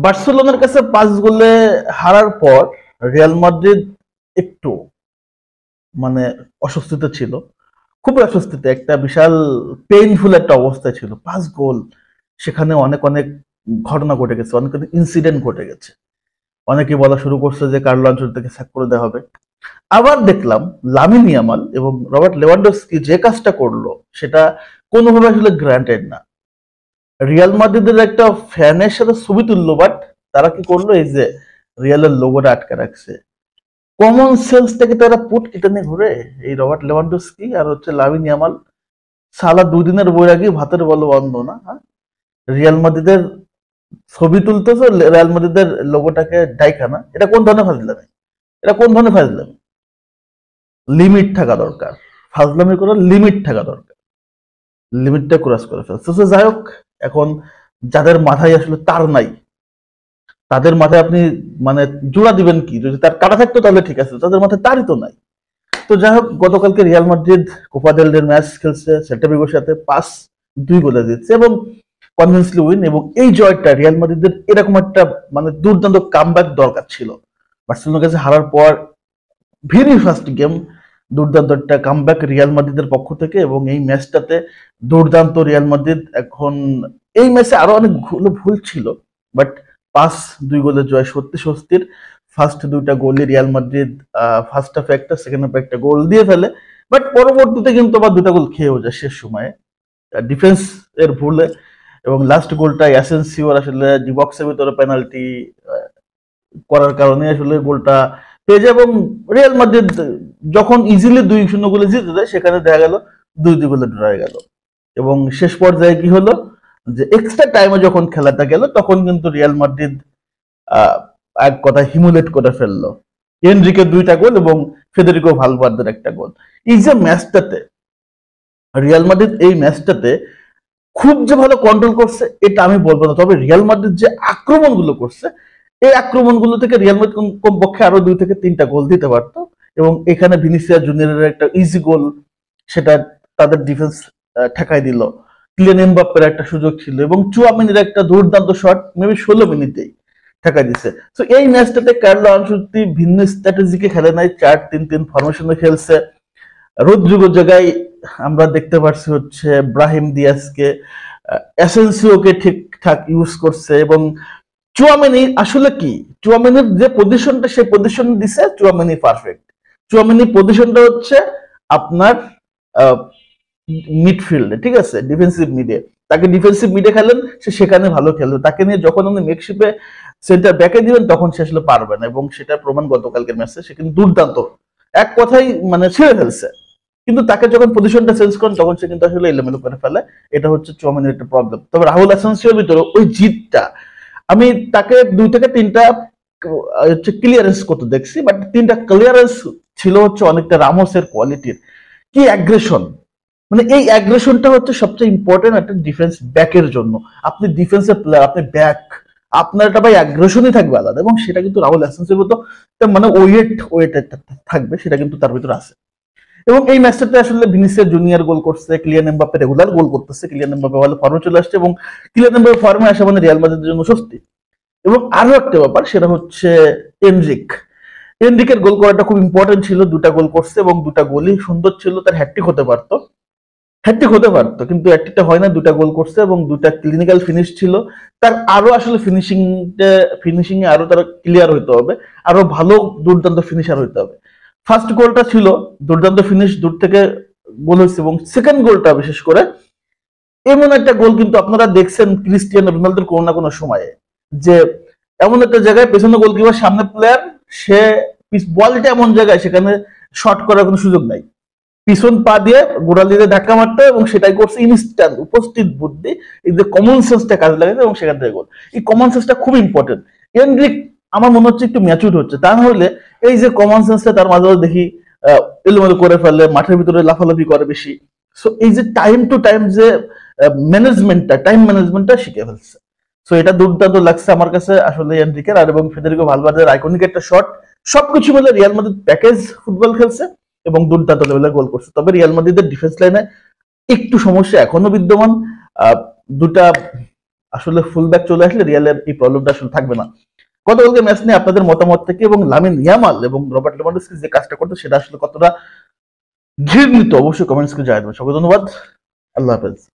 বার্সেলোনার কাছে 5 গোলে হারার পর রিয়াল মাদ্রিদ একটু মানে অস্বস্তিতে ছিল, খুবই অস্বস্তিতে, একটা বিশাল পেইনফুল একটা অবস্থায় ছিল। 5 গোল, সেখানে অনেক অনেক ঘটনা ঘটে গেছে, অনেক অনেক ইনসিডেন্ট ঘটে গেছে। অনেকে বলা শুরু করছে যে কার্লো আনচেলত্তিকে স্যাক করে দেওয়া হবে। আবার দেখলাম লামিন ইয়ামাল এবং রবার্ট লেভানডস্কি যে কাজটা করলো সেটা কোনোভাবে আসলে গ্রান্টেড না। রিয়াল মাদ্রিদের একটা ফ্যানের সাথে ছবি তুললো, বাট তারা কি করলো, এই যে রিয়ালের লোগোটা আটকে রাখছে। কমন সেন্স থেকে তারা পুট কেটে নিয়ে ঘুরে এই রবার্ট লেভানডস্কি আর হচ্ছে লামিন ইয়ামাল। সালা 2 দিনের বৈরাগী ভাতের বলো বন্ধ না, হ্যাঁ? রিয়াল মাদ্রিদের ছবি তুলতেছো, রিয়াল মাদ্রিদের লোগোটাকে ডাইকা না, এটা কোন ধরনের ফাজলামি? এটা কোন ধরনের ফাজলামি? লিমিট থাকা দরকার, ফাজলামি করার লিমিট থাকা দরকার, লিমিটটা ক্রস করে ফেলছে। তো যাই হোক, এখন যাদের মাথায় আসলে তার নাই, তাদের মাথায় আপনি মানে জোড়া দিবেন কি? যদি তার কাটা থাকতো তাহলে ঠিক আছে, তাদের মাথায় তারই তো নাই। তো যাই হোক, গতকালকে রিয়াল মাদ্রিদ কোপা দেল রের ম্যাচ খেলছে সেল্টা ভিগোর সাথে, 5-2 গোলে জিতছে এবং কনভিন্সলি উইন। এবং এই জয়টা রিয়াল মাদ্রিদের এরকম একটা মানে দুর্দান্ত কামব্যাক দরকার ছিল। বার্সেলোনার কাছে হারার পর ভেরি ফার্স্ট গেম, দুর্দান্ত একটা কামব্যাক রিয়াল মাদ্রিদের পক্ষ থেকে। এবং এই ম্যাচটাতে দুর্দান্ত রিয়াল মাদ্রিদ। এখন এই ম্যাচে আরো অনেক ভুল ছিল, বাট 5-2 গোলের জয় সত্যি স্বস্তির। ফার্স্ট 2টা গোলই রিয়াল মাদ্রিদ ফার্স্ট হাফে একটা, সেকেন্ড হাফে একটা গোল দিয়ে ফেলে, বাট পরবর্তীতে কিন্তু আবার 2টা গোল খেয়েও যায় শেষ সময়ে ডিফেন্স এর ভুলে। এবং লাস্ট গোলটা অ্যাসেনসিওর আসলে ডি বক্সের ভিতরে পেনাল্টি করার কারণে আসলে গোলটা পেয়ে যায়। এবং রিয়াল মাদ্রিদ যখন ইজিলি 2-0 গোলে জিতে যায়, সেখানে দেখা গেল 2-2 গোলে ড্র হয়ে গেল। এবং শেষ পর্যায়ে কি হলো, যে এক্সট্রা টাইমে যখন খেলাটা গেল তখন কিন্তু রিয়াল মাদ্রিদ এক কথা হিমুলেট করে ফেললো। এনরিকের 2টা গোল এবং ফেদেরিকো ভালভার্দের একটা গোল। এই যে ম্যাচটাতে রিয়াল মাদ্রিদ, এই ম্যাচটাতে খুব যে ভালো কন্ট্রোল করছে এটা আমি বলবো না, তবে রিয়াল মাদ্রিদ যে আক্রমণগুলো করছে, এই আক্রমণগুলো থেকে রিয়াল মাদ্রিদ কমপক্ষে আরো 2 থেকে 3টা গোল দিতে পারতো। এবং এখানে ভিনিসিয়াস জুনিয়রের একটা ইজি গোল, সেটা তাদের ডিফেন্স ঠেকাই দিল। কিলিয়ান এমবাপ্পের একটা সুযোগ ছিল এবং চুয়ামেনির একটা দুর্দান্ত শট মেবি 16 মিনিটেই ঠেকাই দিছে। তো এই ম্যাচটাতে কার্লো আনচেলত্তি ভিন্ন স্ট্র্যাটেজিকে খেলে নাই, 4-3-3 ফরমেশনে খেলছে। রদ্রিগোর জায়গায় আমরা দেখতে পাচ্ছি হচ্ছে ব্রাহিম দিয়াজকে, অ্যাসেনসিওকে ঠিকঠাক ইউজ করছে। এবং চুয়ামেনি আসলে কি, চুয়ামেনির যে পজিশনটা, সেই পজিশন দিছে চুয়ামেনি পারফেক্ট। চুয়ামেনি পজিশনটা হচ্ছে আপনার মিডফিল্ডে, ঠিক আছে, ডিফেন্সিভ মিডে। তাকে ডিফেন্সিভ মিডে খেলেন, সে সেখানে ভালো খেলবে। তাকে নিয়ে যখন আপনি মেকশিপে সেন্টার ব্যাকে দিবেন তখন সে আসলে পারবে না, এবং সেটা প্রমাণ গতকালকের ম্যাচে সে কিন্তু দুর্দান্ত, এক কথাই মানে ছেড়ে ফেলছে। কিন্তু তাকে যখন পজিশনটা চেঞ্জ করেন তখন সে কিন্তু আসলে এলোমেলো করে ফেলে। এটা হচ্ছে চুয়ামেনির একটা প্রবলেম। তবে রাহুল আসানসিওর ভিতরে ওই জিতটা, আমি তাকে 2 থেকে 3টা হচ্ছে ক্লিয়ারেন্স করতে দেখছি, বাট 3টা ক্লিয়ারেন্স ছিল হচ্ছে অনেকটা রামোসের কোয়ালিটির। কি অ্যাগ্রেশন, মানে এই অ্যাগ্রেশনটা হচ্ছে সবচেয়ে ইম্পর্টেন্ট একটা ডিফেন্স ব্যাকের জন্য। আপনি ডিফেন্সের প্লেয়ার, আপনি ব্যাক, আপনার একটা ভাই অ্যাগ্রেশনই থাকবে আলাদা, এবং সেটা কিন্তু রাহুল হাসানসের মতো মানে ওয়েট থাকবে, সেটা কিন্তু তার ভিতরে আছে। এবং এই ম্যাচটাতে আসলে ভিনিসিয়াস জুনিয়র গোল করছে, কিলিয়ান এমবাপ্পে রেগুলার গোল করতেছে, কিলিয়ান এমবাপ্পে ভালো ফর্মে চলে আসছে, এবং কিলিয়ান এমবাপ্পে ফর্মে আসা মানে রিয়াল মাদ্রিদের জন্য স্বস্তি। এবং আরো একটা ব্যাপার, সেটা হচ্ছে এনরিক। এনরিকের গোল করাটা খুব ইম্পর্টেন্ট ছিল, 2টা গোল করছে এবং 2টা গোলই সুন্দর ছিল। তার হ্যাটট্রিক হতে পারতো, হ্যাটট্রিক হতে পারতো, কিন্তু হ্যাটট্রিকটা হয় না। 2টা গোল করছে এবং 2টা ক্লিনিক্যাল ফিনিশ ছিল। তার আরো আসলে ফিনিশিং এ আরো তার ক্লিয়ার হইতে হবে, আরো ভালো দুর্দান্ত ফিনিশার হইতে হবে। ফার্স্ট গোলটা ছিল দুর্দান্ত ফিনিশ, দূর থেকে গোল হয়েছে। এবং সেকেন্ড গোলটা বিশেষ করে এমন একটা গোল কিন্তু আপনারা দেখছেন ক্রিস্টিয়ানো রোনালদোর কোনো না কোনো সময়ে, যে এমন একটা জায়গায় পেছনে গোলকিপার সামনে প্লেয়ার, সে বলটা এমন জায়গায় সেখানে শট করার কোনো সুযোগ নাই, পিছন পা দিয়ে গোড়াল দিয়ে ধাক্কা মারতে, এবং সেটাই করছে ইনস্ট্যান্ট উপস্থিত বুদ্ধি, এই যে কমন সেন্সটা কাজে লাগাতে, এবং সেখান থেকে গোল। এই কমন সেন্সটা খুব ইম্পর্টেন্ট। এনরিক আমার মনে হচ্ছে একটু ম্যাচুর হচ্ছে, তা না হলে এই যে কমন সেন্সটা তার মাঝে দেখি এলোমেলো করে ফেলে, মাঠের ভিতরে লাফালাফি করে বেশি। সো এই যে টাইম টু টাইম যে টাইম ম্যানেজমেন্টটা শিখে ফেলছে। সো এটা দুর্দান্ত লাগছে আমার কাছে আসলে এনরিকের। আর এবং ফেদেরিকো ভালভার্দের আইকনিক একটা শট, সবকিছু মিলে রিয়াল মাদ্রিদ প্যাকেজ ফুটবল খেলছে এবং দুর্দান্ত লেভেলে গোল করছে। তবে রিয়াল মাদ্রিদের ডিফেন্স লাইনে একটু সমস্যা এখনো বিদ্যমান। 2টা আসলে ফুল ব্যাক চলে আসলে রিয়ালের এই প্রবলেমটা আসলে থাকবে না। গতকালকে ম্যাচ নিয়ে আপনাদের মতামত থেকে এবং লামিন ইয়ামাল এবং রবার্ট লেভানডস্কি যে কাজটা করতো সেটা আসলে কতটা ঘৃণিত অবশ্যই কমেন্টস করে জানাবেন। সকলকে ধন্যবাদ। আল্লাহ হাফেজ।